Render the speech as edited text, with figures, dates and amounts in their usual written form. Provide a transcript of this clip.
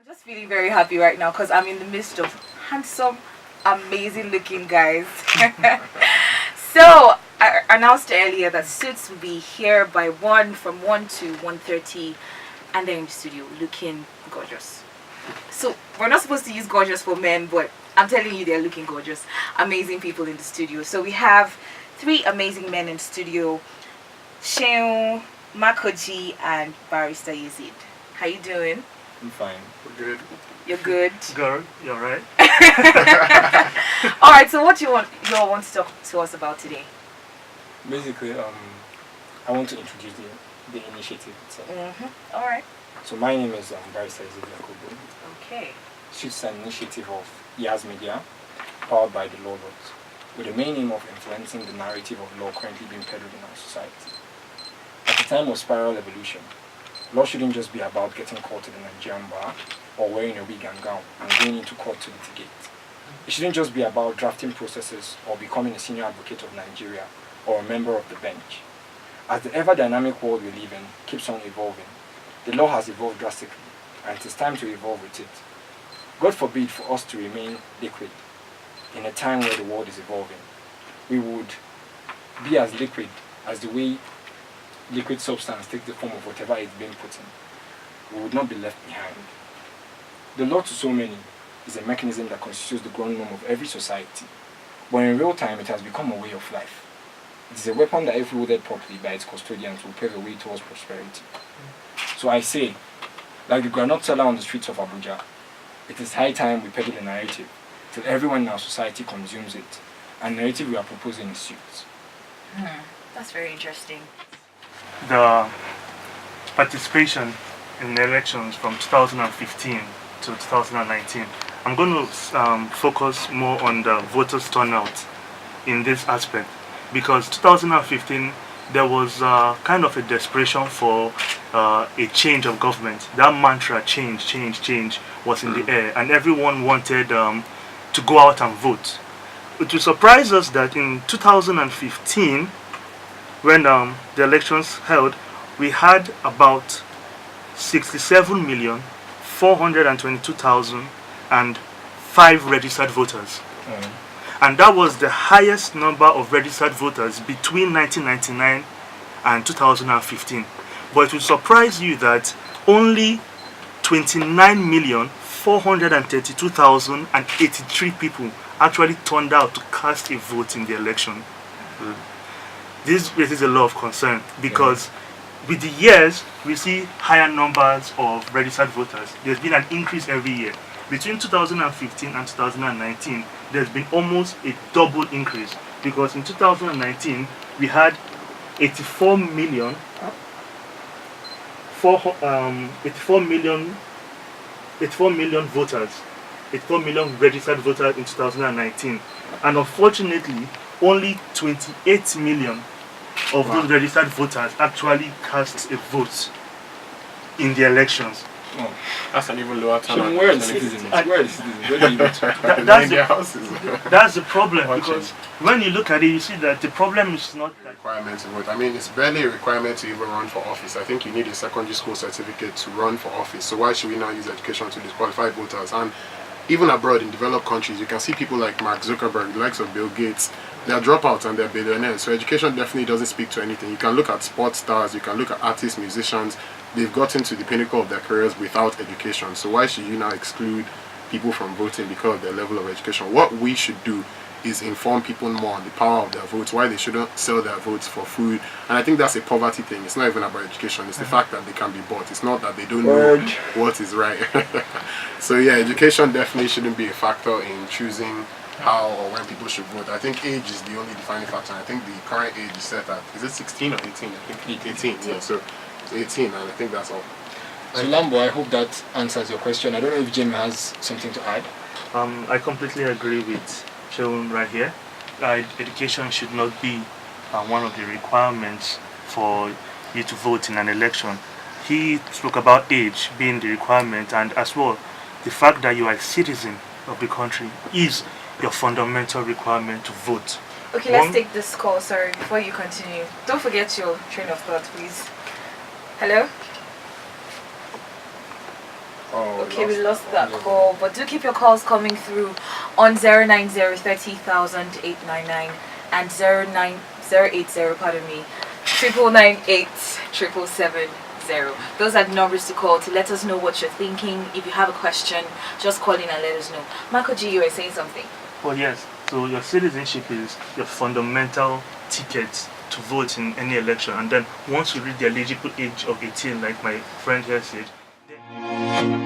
I'm just feeling very happy right now because I'm in the midst of handsome, amazing looking guys. So I announced earlier that Suits will be here by 1 from 1 to 1:30, and they're in the studio looking gorgeous. So we're not supposed to use gorgeous for men, but I'm telling you they're looking gorgeous. Amazing people in the studio. So we have 3 amazing men in the studio. Seun, Makoji, and Barrister Yazeed. How you doing? I'm fine. We're good. You're good. Good. You're right. All right. So what you all want to talk to us about today? Basically, I want to introduce the initiative itself. All right. So my name is Barrister Yazeed Yakubu. Okay. It's an initiative of Yaz Media, powered by the Lawlords, with the main aim of influencing the narrative of law currently being peddled in our society. At the time of spiral evolution, law shouldn't just be about getting caught to the Nigerian bar or wearing a wig and gown and going into court to litigate. It shouldn't just be about drafting processes or becoming a senior advocate of Nigeria or a member of the bench. As the ever-dynamic world we live in keeps on evolving, the law has evolved drastically, and it is time to evolve with it. God forbid for us to remain liquid in a time where the world is evolving. We would be as liquid as the way liquid substance takes the form of whatever it's being put in. We would not be left behind. The law to so many is a mechanism that constitutes the ground norm of every society, but in real time it has become a way of life. It is a weapon that if wielded properly by its custodians will pave a way towards prosperity. So I say, like the groundnut seller on the streets of Abuja, it is high time we peddle a narrative till everyone in our society consumes it, and the narrative we are proposing is suits. That's very interesting. The participation in the elections from 2015 to 2019. I'm going to focus more on the voters' turnout in this aspect, because 2015 there was kind of a desperation for a change of government. That mantra, change, was in the air, and everyone wanted to go out and vote. It will surprise us that in 2015, when the elections held, we had about 67,422,005 registered voters. And that was the highest number of registered voters between 1999 and 2015. But it will surprise you that only 29,432,083 people actually turned out to cast a vote in the election. This raises a lot of concern, because with the years we see higher numbers of registered voters. There's been an increase every year. Between 2015 and 2019, there's been almost a double increase, because in 2019 we had 84 million voters, 84 million registered voters in 2019, and unfortunately only 28 million of those registered voters actually cast a vote in the elections. That's an even lower turnout. So where are the citizens? Where are the citizens? Where do you vote? That's the problem, because when you look at it, you see that the problem is not that Requirement to vote. I mean, it's barely a requirement to even run for office. I think you need a secondary school certificate to run for office. So why should we now use education to disqualify voters? And even abroad in developed countries, you can see people like Mark Zuckerberg, the likes of Bill Gates. They are dropouts and they're billionaires. So education definitely doesn't speak to anything. You can look at sports stars, you can look at artists, musicians. They've gotten to the pinnacle of their careers without education. So why should you now exclude people from voting because of their level of education? What we should do is inform people more on the power of their votes, why they shouldn't sell their votes for food. And I think that's a poverty thing. It's not even about education. It's the fact that they can be bought. It's not that they don't know what is right. So yeah, education definitely shouldn't be a factor in choosing how or when people should vote. I think age is the only defining factor. I think the current age is set at, is it 16 or 18? I think 18, yeah. So 18, and I think that's all. So Lambo, I hope that answers your question. I don't know if Jim has something to add. I completely agree with Seun right here. Education should not be one of the requirements for you to vote in an election. He spoke about age being the requirement, and as well, the fact that you are a citizen of the country is your fundamental requirement to vote. Okay, let's take this call, sorry, before you continue. Don't forget your train of thought, please. Hello? Oh, Okay, we lost that call, but do keep your calls coming through on 090-30,899 and 080, pardon me, 998-777-0. Those are the numbers to call to let us know what you're thinking. If you have a question, just call in and let us know. Makoji, you were saying something. Well, yes. So your citizenship is your fundamental ticket to vote in any election, and then once you reach the eligible age of 18, like my friend here said, then